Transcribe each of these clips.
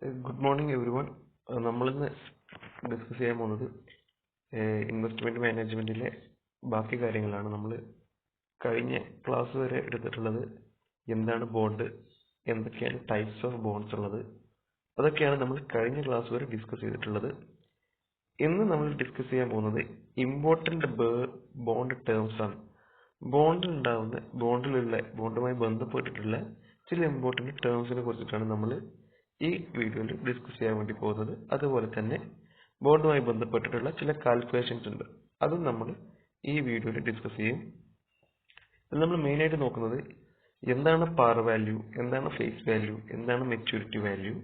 Good morning every one. നമ്മളിന്ന് discuss ചെയ്യാൻ പോകുന്നത് ഇൻവെസ്റ്റ്മെൻറ്റ് മാനേജ്മെൻറ്റിലെ ബാക്കി കാര്യങ്ങളാണ്. നമ്മൾ കഴിഞ്ഞ ക്ലാസ് വരെ എടുത്തിട്ടുള്ളത് എന്താണ് ബോണ്ട്, എന്തൊക്കെയാണ് ടൈപ്സ് ഓഫ് ബോണ്ട്സ് ഉള്ളത്, അതൊക്കെയാണ് നമ്മൾ കഴിഞ്ഞ ക്ലാസ് വരെ ഡിസ്കസ് ചെയ്തിട്ടുള്ളത്. ഇന്ന് നമ്മൾ ഡിസ്കസ് ചെയ്യാൻ പോകുന്നത് ഇമ്പോർട്ടൻ്റ് ബോണ്ട് ടേംസ് ആണ്. ബോണ്ടുമായി ബന്ധപ്പെട്ടിട്ടുള്ള ചില ഇമ്പോർട്ടൻ്റ് ടേംസിനെ കുറിച്ചിട്ടാണ് നമ്മൾ ഈ വീഡിയോയിൽ ഡിസ്കസ് ചെയ്യാൻ വേണ്ടി പോകുന്നത്. അതുപോലെ തന്നെ ബോണ്ടുമായി ബന്ധപ്പെട്ടിട്ടുള്ള ചില കാൽക്കുലേഷൻസ് ഉണ്ട്, അതും നമ്മൾ ഈ വീഡിയോയിൽ ഡിസ്കസ് ചെയ്യും. നമ്മൾ മെയിനായിട്ട് നോക്കുന്നത് എന്താണ് പാർ വാല്യൂ, എന്താണ് ഫേസ് വാല്യൂ, എന്താണ് മെച്യൂരിറ്റി വാല്യൂ,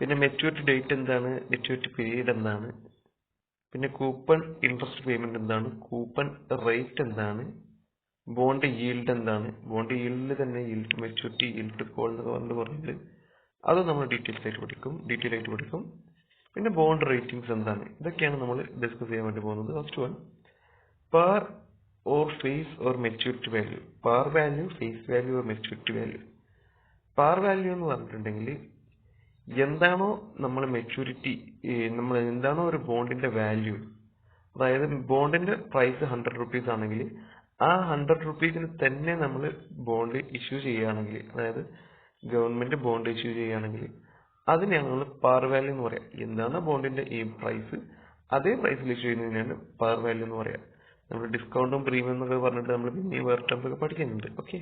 പിന്നെ മെച്യൂരിറ്റി ഡേറ്റ് എന്താണ്, മെച്യൂരിറ്റി പീരീഡ് എന്താണ്, പിന്നെ കൂപ്പൺ ഇൻട്രസ്റ്റ് പേയ്മെന്റ് എന്താണ്, കൂപ്പൺ റേറ്റ് എന്താണ്, ബോണ്ട് ഈൽഡ് എന്താണ്, ബോണ്ട് ഈൽഡിൽ തന്നെ ഈൽഡ് മെച്യൂരിറ്റി ഈൽഡ് കോൾ എന്നൊക്കെ പറഞ്ഞിട്ട് അത് നമ്മൾ ഡീറ്റെയിൽ ആയിട്ട് പഠിക്കും. പിന്നെ ബോണ്ട് റേറ്റിംഗ്സ് എന്താണ്, ഇതൊക്കെയാണ് നമ്മൾ ഡിസ്കസ് ചെയ്യാൻ വേണ്ടി പോകുന്നത്. First one, par or face or maturity value. Par value, face value or maturity value. Par value എന്ന് പറഞ്ഞിട്ടുണ്ടെങ്കിൽ എന്താണോ നമ്മൾ മെച്യൂരിറ്റി, നമ്മൾ എന്താണോ ഒരു ബോണ്ടിന്റെ വാല്യൂ, അതായത് ബോണ്ടിന്റെ പ്രൈസ് 100 rupees ആണെങ്കിൽ ആ 100 rupeesന് തന്നെ നമ്മൾ ബോണ്ട് ഇഷ്യൂ ചെയ്യുകയാണെങ്കിൽ, അതായത് ഗവൺമെന്റ് ബോണ്ട് ഇഷ്യൂ ചെയ്യുകയാണെങ്കിൽ അതിനെയാണ് നമ്മൾ പാർ വാല്യൂ എന്ന് പറയാം. എന്താണ് ബോണ്ടിന്റെ ഈ പ്രൈസ്, അതേ പ്രൈസിൽ ഇഷ്യൂ ചെയ്യുന്നതിനാണ് പാർ വാല്യൂ എന്ന് പറയാം. നമ്മൾ ഡിസ്കൗണ്ടും പ്രീമിയം എന്നൊക്കെ പറഞ്ഞിട്ട് നമ്മൾ പിന്നെ വേറെ ടേംസ് ഒക്കെ പഠിക്കുന്നുണ്ട്. ഓക്കെ.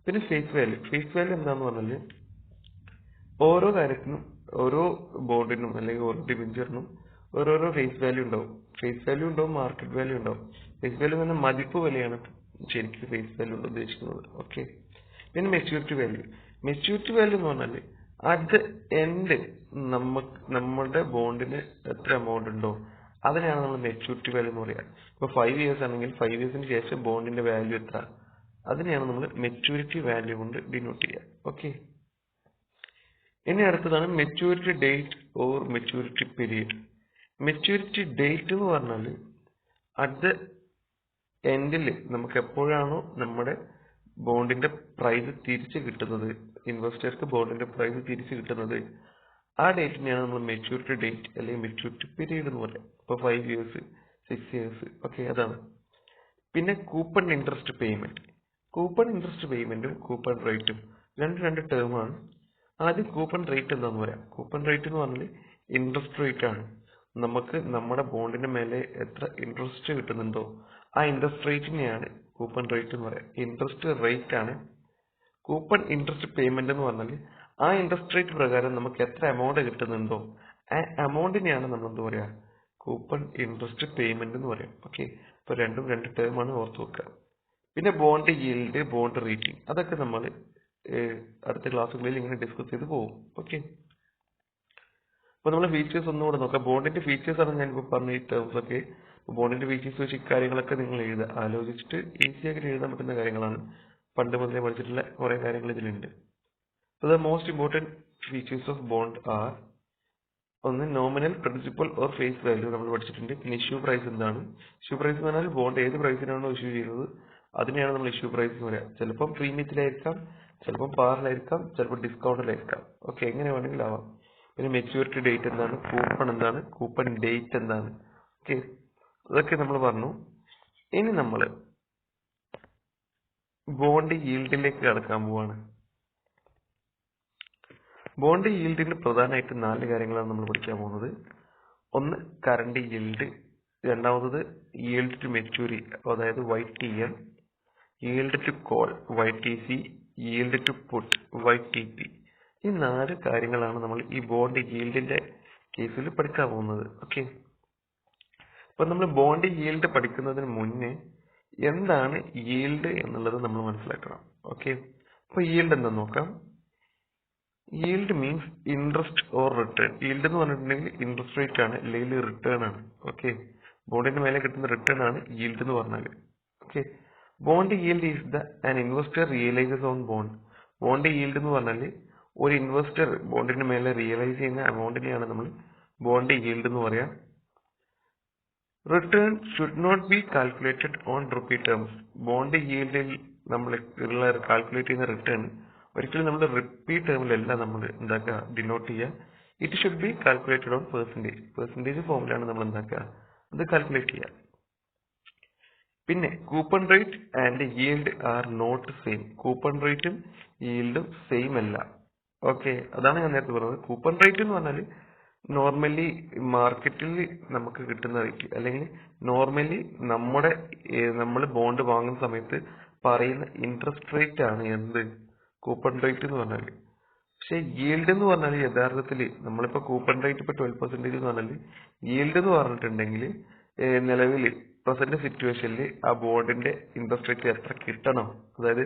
പിന്നെ ഫേസ് വാല്യൂ. ഫേസ് വാല്യൂ എന്താന്ന് പറഞ്ഞാൽ ഓരോ കാര്യത്തിനും, ഓരോ ബോണ്ടിനും അല്ലെങ്കിൽ ഓരോ ഡിബഞ്ചറിനും ഓരോരോ ഫേസ് വാല്യൂ ഉണ്ടാവും. ഫേസ് വാല്യൂ ഉണ്ടാവും, മാർക്കറ്റ് വാല്യൂ ഉണ്ടാവും. ഫേസ് വാല്യൂ എന്ന് പറഞ്ഞാൽ മതിപ്പ് വിലയാണ് ശരിക്കും ഫേസ് വാല്യൂ കൊണ്ട് ഉദ്ദേശിക്കുന്നത്. ഓക്കെ. പിന്നെ മെച്യൂരിറ്റി വാല്യൂ. മെച്യൂരിറ്റി വാല്യൂ എന്ന് പറഞ്ഞാൽ അറ്റ് എൻഡ് നമ്മുടെ ബോണ്ടിന് എത്ര എമൗണ്ട് ഉണ്ടോ അതിനെയാണ് നമ്മൾ മെച്യൂരിറ്റി വാല്യൂ എന്ന് പറയുക. ഇപ്പൊ 5 years ആണെങ്കിൽ 5 yearsന് ശേഷം ബോണ്ടിന്റെ വാല്യൂ എത്ര, അതിനെയാണ് നമ്മൾ മെച്യൂരിറ്റി വാല്യൂ കൊണ്ട് ഡിനോട്ട് ചെയ്യുക. ഓക്കെ. ഇനി അടുത്തതാണ് maturity date or maturity period. Maturity date എന്ന് പറഞ്ഞാൽ അറ്റ് എൻഡിൽ നമുക്ക് എപ്പോഴാണോ നമ്മുടെ ബോണ്ടിന്റെ പ്രൈസ് തിരിച്ചു കിട്ടുന്നത്, ഇൻവെസ്റ്റേഴ്സ്ക്ക് ബോണ്ടിന്റെ പ്രൈസ് തിരിച്ചു കിട്ടുന്നത്, ആ ഡേറ്റിനെയാണ് നമ്മൾ മെച്യൂരിറ്റി ഡേറ്റ് അല്ലെങ്കിൽ മെച്യൂരിറ്റി പീരീഡ് എന്ന് പറയാം. ഇപ്പൊ 5 years, 6 years, ഓക്കെ, അതാണ്. പിന്നെ coupon interest payment. Coupon interest പേയ്മെന്റും കൂപ്പൺ റേറ്റും രണ്ട് ടേമാണ്. ആദ്യം കൂപ്പൺ റേറ്റ് എന്താന്ന് പറയാം. കൂപ്പൺ റേറ്റ് എന്ന് പറഞ്ഞാൽ ഇൻട്രസ്റ്റ് റേറ്റ് ആണ്. നമുക്ക് നമ്മുടെ ബോണ്ടിന്റെ മേലെ എത്ര ഇൻട്രസ്റ്റ് കിട്ടുന്നുണ്ടോ ആ ഇൻട്രസ്റ്റ് റേറ്റിനെയാണ് കൂപ്പൺ റേറ്റ് എന്ന് പറയാം. ഇൻട്രസ്റ്റ് റേറ്റ് ആണ്. കൂപ്പൺ ഇൻട്രസ്റ്റ് പേയ്മെന്റ് എന്ന് പറഞ്ഞാൽ ആ ഇൻട്രസ്റ്റ് റേറ്റ് പ്രകാരം നമുക്ക് എത്ര എമൗണ്ട് കിട്ടുന്നുണ്ടോ ആ എമൗണ്ടിനെയാണ് നമ്മൾ എന്താ പറയാ, കൂപ്പൺ ഇൻട്രസ്റ്റ് പേയ്മെന്റ് എന്ന് പറയാം. ഓക്കെ. ഇപ്പൊ രണ്ടും രണ്ട് ടേമാണ്, ഓർത്ത് വെക്കുക. പിന്നെ ബോണ്ട് ഈൽഡ്, ബോണ്ട് റേറ്റിംഗ്, അതൊക്കെ നമ്മൾ അടുത്ത ക്ലാസ്സുകളിൽ ഇങ്ങനെ ഡിസ്കസ് ചെയ്ത് പോകും. ഓക്കെ. അപ്പൊ നമ്മൾ ഫീച്ചേഴ്സ് ഒന്നുകൂടെ നോക്കാം. ബോണ്ടിന്റെ ഫീച്ചേഴ്സ് ആണ് ഞാനിപ്പോൾ പറഞ്ഞ ഈ ടേംസ് ഒക്കെ. ബോണ്ടിന്റെ ഫീച്ചേഴ്സ് വെച്ച് ഇക്കാര്യങ്ങളൊക്കെ നിങ്ങൾ എഴുതുക, ആലോചിച്ചിട്ട് ഈസിയായിട്ട് എഴുതാൻ പറ്റുന്ന കാര്യങ്ങളാണ്. പണ്ട് മുതലേ പഠിച്ചിട്ടുള്ള കുറെ കാര്യങ്ങൾ ഇതിലുണ്ട്. The most important features of bond are, ഒന്ന് nominal principal or face value നമ്മൾ പഠിച്ചിട്ടുണ്ട്. പിന്നെ ഇഷ്യൂ പ്രൈസ് എന്താണ്. ഇഷ്യൂ പ്രൈസ് എന്ന് പറഞ്ഞാൽ ബോണ്ട് ഏത് പ്രൈസിനാണോ ഇഷ്യൂ ചെയ്യുന്നത് അതിനെയാണ് നമ്മൾ ഇഷ്യൂ പ്രൈസ് എന്ന് പറയാം. ചിലപ്പം പ്രീമിയത്തിലായിരിക്കാം, ചിലപ്പം പാറിലായിരിക്കാം, ചിലപ്പോൾ ഡിസ്കൗണ്ടിലായിരിക്കാം. ഓക്കെ, എങ്ങനെ വേണമെങ്കിലും ആവാം. പിന്നെ മെച്യൂരിറ്റി ഡേറ്റ് എന്താണ്, കൂപ്പൺ എന്താണ്, കൂപ്പൺ ഡേറ്റ് എന്താണ്. ഓക്കെ, അതൊക്കെ നമ്മൾ പറഞ്ഞു. ഇനി നമ്മൾ ബോണ്ട് ഈൽഡിലേക്ക് കടക്കാൻ പോവാണ്. ബോണ്ട് ഈൽഡിന് പ്രധാനമായിട്ട് 4 കാര്യങ്ങളാണ് നമ്മൾ പഠിക്കാൻ പോകുന്നത്. ഒന്ന് കറണ്ട് ഈൽഡ്, രണ്ടാമത് ഈൽഡ് ടു മെച്യൂരി, അതായത് YTM, yield to call YTC, yield to put YTP. ഈ 4 കാര്യങ്ങളാണ് നമ്മൾ ഈ ബോണ്ട് ഈൽഡിന്റെ കേസിൽ പഠിക്കാൻ പോകുന്നത്. ഓക്കെ. അപ്പൊ നമ്മൾ ബോണ്ട് ഈൽഡ് പഠിക്കുന്നതിന് മുന്നേ എന്താണ് ഈൽഡ് എന്നുള്ളത് നമ്മൾ മനസ്സിലാക്കണം. ഓക്കെ. അപ്പൊ ഈൽഡ് എന്താ നോക്കാം. Yield means interest or return. Yield എന്ന് പറഞ്ഞിട്ടുണ്ടെങ്കിൽ ഇൻട്രസ്റ്റ് റേറ്റ് ആണ്, അല്ലെങ്കിൽ റിട്ടേൺ ആണ്. ഓക്കെ. ബോണ്ടിന്റെ മേലെ കിട്ടുന്ന റിട്ടേൺ ആണ് ഈൽഡ് എന്ന് പറഞ്ഞാൽ. Okay. Bond yield is the an investor realises on bond. Bond yield എന്ന് പറഞ്ഞാൽ ഒരു ഇൻവെസ്റ്റർ ബോണ്ടിന്റെ മേലെ റിയലൈസ് ചെയ്യുന്ന എമൗണ്ടിനെയാണ് നമ്മൾ ബോണ്ട് ഈൽഡ് എന്ന് പറയാം. Return should not be calculated on rupee terms. Bond ഈൽഡിൽ നമ്മൾ കാൽക്കുലേറ്റ് ചെയ്യുന്ന റിട്ടേൺ ഒരിക്കലും നമ്മൾ റിപ്പീറ്റ് ടേമിലല്ല നമ്മൾ എന്താക്കുക ഡിനോട്ട് ചെയ്യുക. It should be calculated on percentage ഫോമിലാണ് നമ്മൾ എന്താക്കുക അത് കാൽക്കുലേറ്റ് ചെയ്യുക. പിന്നെ coupon rate and yield are not same. Coupon റേറ്റും yieldും സെയിം അല്ല. ഓക്കെ, അതാണ് ഞാൻ നേരത്തെ പറഞ്ഞത്. കൂപ്പൺ റേറ്റ് എന്ന് പറഞ്ഞാൽ നോർമലി മാർക്കറ്റിൽ നമുക്ക് കിട്ടുന്ന റേറ്റ്, അല്ലെങ്കിൽ നോർമലി നമ്മൾ ബോണ്ട് വാങ്ങുന്ന സമയത്ത് പറയുന്ന ഇൻട്രസ്റ്റ് റേറ്റ് ആണ് എന്ത് കൂപ്പൺ റേറ്റ് എന്ന് പറഞ്ഞാൽ. പക്ഷെ yield എന്ന് പറഞ്ഞാൽ യഥാർത്ഥത്തിൽ നമ്മളിപ്പോ കൂപ്പൺ റേറ്റ് ഇപ്പൊ 12% എന്ന് പറഞ്ഞാൽ yield എന്ന് പറഞ്ഞിട്ടുണ്ടെങ്കിൽ നിലവിൽ പ്രസന്റ് സിറ്റുവേഷനിൽ ആ ബോണ്ടിന്റെ ഇൻട്രസ്റ്റ് റേറ്റ് എത്ര കിട്ടണം, അതായത്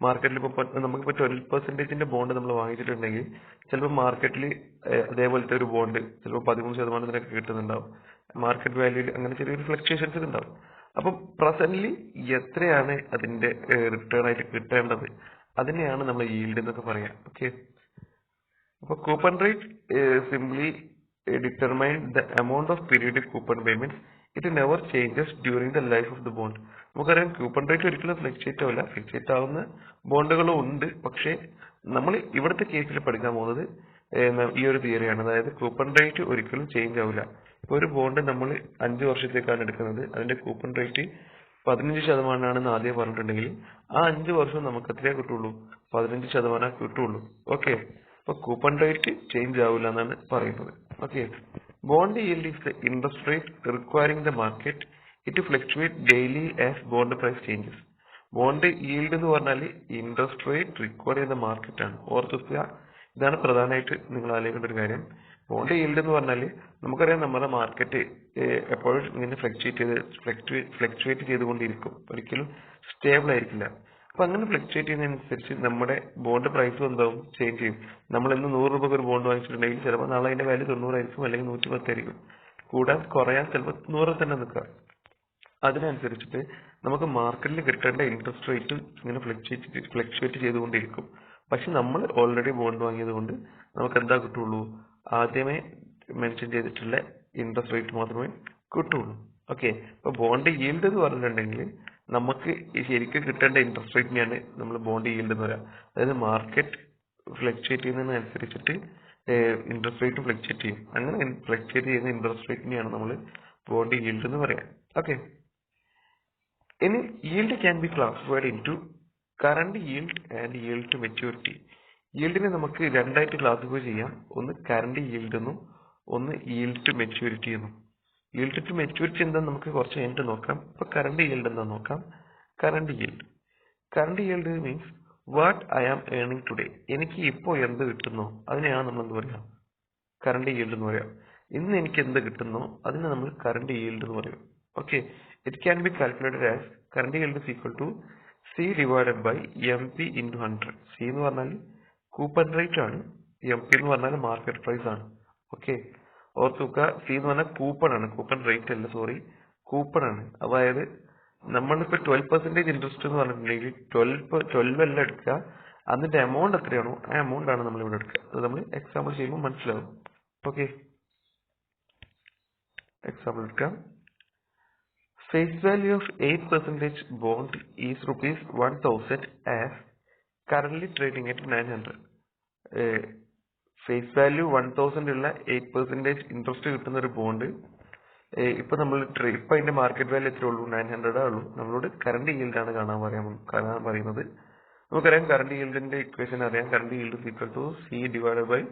മാർക്കറ്റിൽ ഇപ്പൊ നമുക്കിപ്പോ 12% ബോണ്ട് നമ്മൾ വാങ്ങിച്ചിട്ടുണ്ടെങ്കിൽ ചിലപ്പോൾ മാർക്കറ്റിൽ അതേപോലത്തെ ഒരു ബോണ്ട് ചിലപ്പോൾ 13% കിട്ടുന്നുണ്ടാവും. മാർക്കറ്റ് വാല്യൂയിൽ അങ്ങനെ ചെറിയൊരു ഫ്ലക്ച്വേഷൻസ് ഉണ്ടാവും. അപ്പൊ പ്രസന്റ്ലി എത്രയാണ് അതിന്റെ റിട്ടേൺ ആയിട്ട് കിട്ടേണ്ടത്, അതിനെയാണ് നമ്മൾ yield എന്നൊക്കെ പറയാം. ഓക്കെ, അപ്പോൾ coupon rate simply determine the amount of periodic coupon payment. It never changes during the life of the bond. നമുക്കറിയാം കൂപ്പൺ റേറ്റ് ഒരിക്കലും ഫ്ലക്ച്വേറ്റ് ആവില്ല. ഫ്ലക്ച്വേറ്റ് ആവുന്ന ബോണ്ടുകളും ഉണ്ട്. പക്ഷേ നമ്മൾ ഇവിടുത്തെ കേസിൽ പഠിക്കാൻ പോകുന്നത് ഈ ഒരു തിയറിയാണ്. അതായത് കൂപ്പൺ റേറ്റ് ഒരിക്കലും ചേഞ്ച് ആവില്ല. ഇപ്പോൾ ഒരു ബോണ്ട് നമ്മൾ 5 വർഷത്തേക്കാണ് എടുക്കുന്നത്, അതിന്റെ കൂപ്പൺ റേറ്റ് 15% ആദ്യം പറഞ്ഞിട്ടുണ്ടെങ്കിൽ ആ 5 വർഷം നമുക്ക് എത്രയേ കിട്ടുള്ളൂ, 15% കിട്ടുള്ളൂ. ഓക്കെ, അപ്പൊ കൂപ്പൺ റേറ്റ് ചേഞ്ച് ആവില്ല എന്നാണ് പറയുന്നത്. Okay, bond yield is the interest rate requiring the market it to fluctuate daily as bond price changes. Bond yield എന്ന് പറഞ്ഞാൽ ഇൻട്രസ്റ്റ് റേറ്റ് റിക്വയർ ചെയ്യുന്ന മാർക്കറ്റ് ആണ്. ഓർത്തുവെക്കുക, ഇതാണ് പ്രധാനമായിട്ട് നിങ്ങൾ ആലോചിക്കേണ്ട ഒരു കാര്യം. ബോണ്ട് yield എന്ന് പറഞ്ഞാൽ നമുക്കറിയാം നമ്മുടെ മാർക്കറ്റ് എപ്പോഴും ഇങ്ങനെ ഫ്ലക്ച്വേറ്റ് ചെയ്തുകൊണ്ടിരിക്കും, ഒരിക്കലും സ്റ്റേബിൾ ആയിരിക്കില്ല. അപ്പൊ അങ്ങനെ ഫ്ലക്ച്വേറ്റ് ചെയ്യുന്നതിനനുസരിച്ച് നമ്മുടെ ബോണ്ട് പ്രൈസും എന്താവും, ചേഞ്ച് ചെയ്യും. നമ്മൾ ഇന്ന് 100 രൂപക്ക് ഒരു ബോണ്ട് വാങ്ങിച്ചിട്ടുണ്ടെങ്കിൽ ചിലപ്പോൾ നാളെ അതിന്റെ വാല്യൂ 90 ആയിരിക്കും, അല്ലെങ്കിൽ 110 ആയിരിക്കും. കൂടാൻ കുറയാൻ ചിലപ്പോൾ 100 തന്നെ നിൽക്കാം. അതിനനുസരിച്ചിട്ട് നമുക്ക് മാർക്കറ്റിൽ കിട്ടേണ്ട ഇൻട്രസ്റ്റ് റേറ്റും ഇങ്ങനെ ഫ്ലക്ച്വേറ്റ് ചെയ്തുകൊണ്ടിരിക്കും. പക്ഷെ നമ്മൾ ഓൾറെഡി ബോണ്ട് വാങ്ങിയത് കൊണ്ട് നമുക്ക് എന്താ കിട്ടുള്ളൂ, ആദ്യമേ മെൻഷൻ ചെയ്തിട്ടുള്ള ഇൻട്രസ്റ്റ് റേറ്റ് മാത്രമേ കിട്ടുള്ളൂ. ഓക്കെ, ഇപ്പൊ ബോണ്ട് yield എന്ന് പറഞ്ഞിട്ടുണ്ടെങ്കിൽ നമുക്ക് ശരിക്കും കിട്ടേണ്ട ഇൻട്രസ്റ്റ് റേറ്റിനെയാണ് നമ്മൾ ബോണ്ട് yield എന്ന് പറയാം. അതായത് മാർക്കറ്റ് ഫ്ലക്ച്വേറ്റ് ചെയ്യുന്നതിനനുസരിച്ചിട്ട് ഇൻട്രസ്റ്റ് റേറ്റ് ഫ്ലക്ച്വേറ്റ് ചെയ്യും. അങ്ങനെ ഫ്ലക്ച്വേറ്റ് ചെയ്യുന്ന ഇൻട്രസ്റ്റ് റേറ്റിനെയാണ് നമ്മൾ ബോണ്ട് yield എന്ന് പറയാം. ഓക്കെ, ഇനി yield can be classified into current yield and yield to maturity. yieldനെ നമുക്ക് രണ്ടായിട്ട് ക്ലാസിഫൈ ചെയ്യാം. ഒന്ന് കറന്റ് yield എന്നും ഒന്ന് yield to maturity എന്നും. yield to maturity എന്താന്ന് നമുക്ക് കുറച്ച് കഴിഞ്ഞിട്ട് നോക്കാം. ഇപ്പൊ കറന്റ് yield എന്താ നോക്കാം. Current yield means what I am earning today. എനിക്ക് ഇപ്പോ എന്ത് കിട്ടുന്നോ അതിനെയാണ് നമ്മൾ എന്ത് പറയാം, കറന്റ് yield എന്ന് പറയാം. ഇന്ന് എനിക്ക് എന്ത് കിട്ടുന്നോ അതിനെ നമ്മൾ കറന്റ് yield എന്ന് പറയും. Okay, it can be calculated as current yield is equal to C divided by MP into 100. C എന്ന് പറഞ്ഞാൽ കൂപ്പൺ റേറ്റ് ആണ്, MP എന്ന് പറഞ്ഞാൽ മാർക്കറ്റ് പ്രൈസ് ആണ്. ഓക്കെ, ഓർത്തുക, C എന്ന് പറഞ്ഞാൽ കൂപ്പൺ ആണ്, കൂപ്പൺ റേറ്റ് അല്ല, സോറി, കൂപ്പൺ ആണ്. അതായത് നമ്മളിപ്പോ 12% ഇൻട്രസ്റ്റ് എന്ന് പറഞ്ഞിട്ടുണ്ടെങ്കിൽ 12 അല്ല എടുക്കുക, അതിന്റെ എമൗണ്ട് എത്രയാണോ ആ എമൗണ്ട് ആണ് നമ്മൾ ഇവിടെ എടുക്കുക. അത് നമ്മൾ എക്സാമ്പിൾ ചെയ്യുമ്പോൾ മനസ്സിലാവും. ഓക്കെ, എക്സാമ്പിൾ എടുക്കാം. Face value of 8% bond is rupees 1000 as currently trading at 900. Face value 1000 ഉള്ള 8% ഇൻട്രസ്റ്റ് കിട്ടുന്ന ഒരു ബോണ്ട് ഇപ്പൊ നമ്മൾ ഇപ്പൊ അതിന്റെ മാർക്കറ്റ് വാല്യൂ എത്ര ഉള്ളൂ, 900 ഉള്ളൂ. നമ്മളോട് കറന്റ് yield ആണ് കാണാൻ പറയുന്നത്. നമുക്കറിയാം കറന്റ് yieldന്റെ ഇക്വേഷൻ അറിയാം. Current yield is equal to C divided by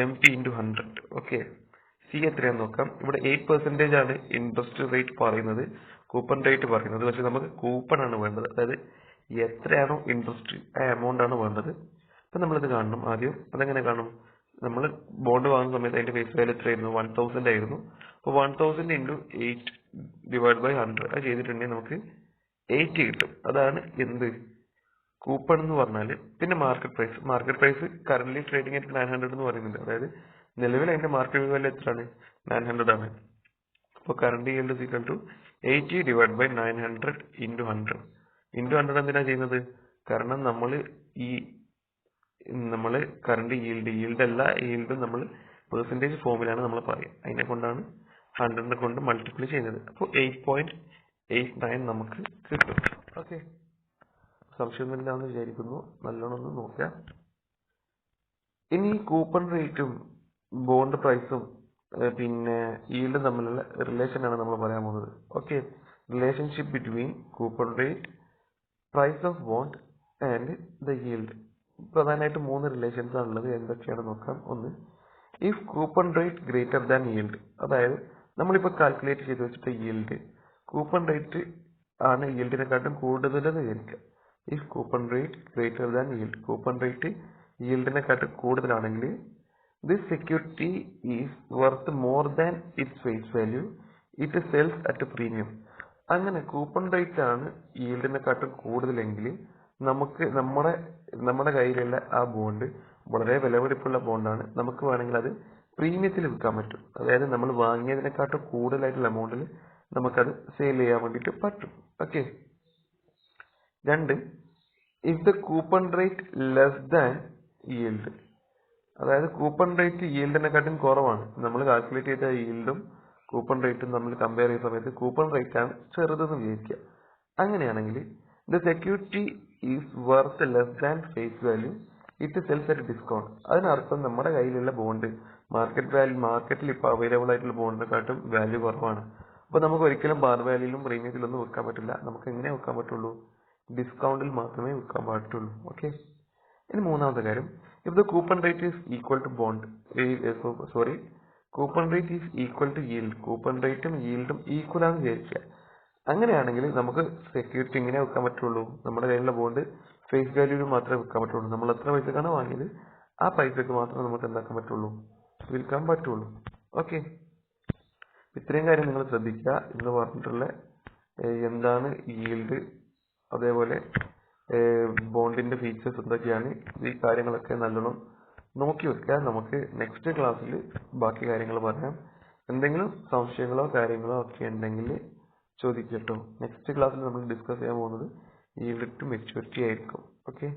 MP into 100. Okay, C എത്രയാന്ന് നോക്കാം. ഇവിടെ 8% ആണ് ഇൻട്രസ്റ്റ് റേറ്റ് പറയുന്നത്, കൂപ്പൺ റേറ്റ് പറയുന്നത്. പക്ഷെ നമുക്ക് കൂപ്പൺ ആണ് വേണ്ടത്, അതായത് എത്രയാണോ ഇൻട്രസ്റ്റ് ആ എമൗണ്ട് ആണ് വേണ്ടത്. അപ്പൊ നമ്മളിത് കാണണം ആദ്യം. അതെങ്ങനെ കാണും, നമ്മൾ ബോണ്ട് വാങ്ങുന്ന സമയത്ത് അതിന്റെ ഫേസ് വാല്യൂ എത്രയായിരുന്നു, 1000 ആയിരുന്നു. അപ്പൊ 1000 into 8 divided by 100 അത് ചെയ്തിട്ടുണ്ടെങ്കിൽ നമുക്ക് 80 കിട്ടും. അതാണ് എന്ത് കൂപ്പൺ എന്ന് പറഞ്ഞാല്. പിന്നെ മാർക്കറ്റ് പ്രൈസ് കറന്റ് ട്രേഡിംഗ് ആയിട്ട് 900 എന്ന് പറയുന്നുണ്ട്. അതായത് നിലവിൽ അതിന്റെ മാർക്കറ്റ് വാല്യൂ എത്രയാണ്, 900 ആണ്. അപ്പോൾ current yield is equal to 80 divided by 900 into 100. into 100 എന്തിനാ ചെയ്യുന്നത്, കാരണം നമ്മൾ കറന്റ് yield അല്ല, yield നമ്മൾ പെർസെന്റേജ് ഫോമിലാണ് നമ്മൾ പറയുക. അതിനെ കൊണ്ടാണ് 100 കൊണ്ട് മൾട്ടിപ്ലൈ ചെയ്യുന്നത്. അപ്പോൾ 8.89 നമുക്ക് കിട്ടും. ഓക്കെ, സംശയമൊന്നുമില്ലാന്ന് വിചാരിക്കുന്നു. നല്ലോണം ഒന്ന് നോക്കാം. ഇനി കൂപ്പൺ റേറ്റും ബോണ്ട് പ്രൈസും പിന്നെ ഈൽഡും തമ്മിലുള്ള റിലേഷൻ ആണ് നമ്മൾ പറയാൻ പോകുന്നത്. Okay, relationship between coupon rate, price of bond and the yield. പ്രധാനമായിട്ട് 3 റിലേഷൻസ് ആണുള്ളത്. എന്തൊക്കെയാണ് നോക്കാം. ഒന്ന്, if coupon rate greater than yield, അതായത് നമ്മളിപ്പോൾ കാൽക്കുലേറ്റ് ചെയ്ത് വെച്ചിട്ട് ഈൽഡ് കൂപ്പൺ റേറ്റ് ആണ് ഈൽഡിനെക്കാട്ടും കൂടുതലെന്ന് വിചാരിക്കുക. If coupon rate greater than yield, coupon rate ഈൽഡിനെക്കാട്ടും കൂടുതലാണെങ്കിൽ this security is worth more than its face value, it sells at premium. അങ്ങനെ കൂപ്പൺ റേറ്റ് ആണ് ഈൽഡിനെക്കാട്ടും കൂടുതലെങ്കിൽ നമുക്ക് നമ്മുടെ കയ്യിലുള്ള ആ ബോണ്ട് വളരെ വിലപിടിപ്പുള്ള ബോണ്ടാണ്, നമുക്ക് വേണമെങ്കിൽ അത് പ്രീമിയത്തിൽ വിൽക്കാൻ പറ്റും. അതായത് നമ്മൾ വാങ്ങിയതിനെക്കാട്ടും കൂടുതലായിട്ടുള്ള എമൗണ്ടിൽ നമുക്കത് സെയിൽ ചെയ്യാൻ വേണ്ടിയിട്ട് പറ്റും. Okay. 2, if the coupon rate less than yield, അതായത് കൂപ്പൺ റേറ്റ് ഈൽഡിനെക്കാട്ടും കുറവാണ്. നമ്മൾ കാൽക്കുലേറ്റ് ചെയ്ത ഈൽഡും കൂപ്പൺ റേറ്റും നമ്മൾ കമ്പയർ ചെയ്യുന്ന സമയത്ത് കൂപ്പൺ റേറ്റ് ആണ് ചെറുതെന്ന് വിചാരിക്കുക. അങ്ങനെയാണെങ്കിൽ the security is worth less than face value, it sells at discount. അതിനർത്ഥം നമ്മുടെ കയ്യിലുള്ള ബോണ്ട് മാർക്കറ്റിൽ ഇപ്പോൾ അവൈലബിൾ ആയിട്ടുള്ള ബോണ്ടിനെക്കാട്ടും വാല്യൂ കുറവാണ്. അപ്പോൾ നമുക്ക് ഒരിക്കലും പാർ വാല്യൂയിലും പ്രീമിയത്തിലൊന്നും വിൽക്കാൻ പറ്റില്ല. നമുക്ക് എങ്ങനെ വിൽക്കാൻ പറ്റുള്ളൂ? ഡിസ്കൗണ്ടിൽ മാത്രമേ വിൽക്കാൻ പറ്റുള്ളൂ. ഓക്കെ. ഇനി 3ാമത്തെ കാര്യം, if the coupon rate is equal to coupon rate is equal to yield, coupon റേറ്റും ഈൽഡും ഈക്വൽ ആണെന്ന് വിചാരിക്കുക. അങ്ങനെയാണെങ്കിൽ നമുക്ക് സെക്യൂരിറ്റി എങ്ങനെ വിൽക്കാൻ പറ്റുള്ളൂ? നമ്മുടെ കയ്യിലുള്ള ബോണ്ട് ഫേസ് വാല്യൂവിൽ മാത്രമേ വിൽക്കാൻ പറ്റുള്ളൂ. നമ്മൾ എത്ര പൈസക്കാണ് വാങ്ങിയത് ആ പൈസക്ക് മാത്രമേ നമുക്ക് എന്താക്കാൻ പറ്റുള്ളൂ? വിൽക്കാൻ പറ്റുള്ളൂ. ഓക്കെ. ഇത്രയും കാര്യം നിങ്ങൾ ശ്രദ്ധിക്കുക. എന്ന് പറഞ്ഞിട്ടുള്ള എന്താണ് ഈൽഡ്, അതേപോലെ ബോണ്ടിന്റെ ഫീച്ചേഴ്സ് എന്തൊക്കെയാണ്, ഈ കാര്യങ്ങളൊക്കെ നല്ലോണം നോക്കി വെക്കുക. നമുക്ക് നെക്സ്റ്റ് ക്ലാസ്സിൽ ബാക്കി കാര്യങ്ങൾ പറയാം. എന്തെങ്കിലും സംശയങ്ങളോ കാര്യങ്ങളോ ഒക്കെ ഉണ്ടെങ്കിൽ ചോദിക്കട്ടോ. നെക്സ്റ്റ് ക്ലാസ്സിൽ നമ്മൾ ഡിസ്കസ് ചെയ്യാൻ പോകുന്നത് ഈൽഡ് ടു മെച്യൂരിറ്റി ആയിരിക്കും. ഓക്കെ.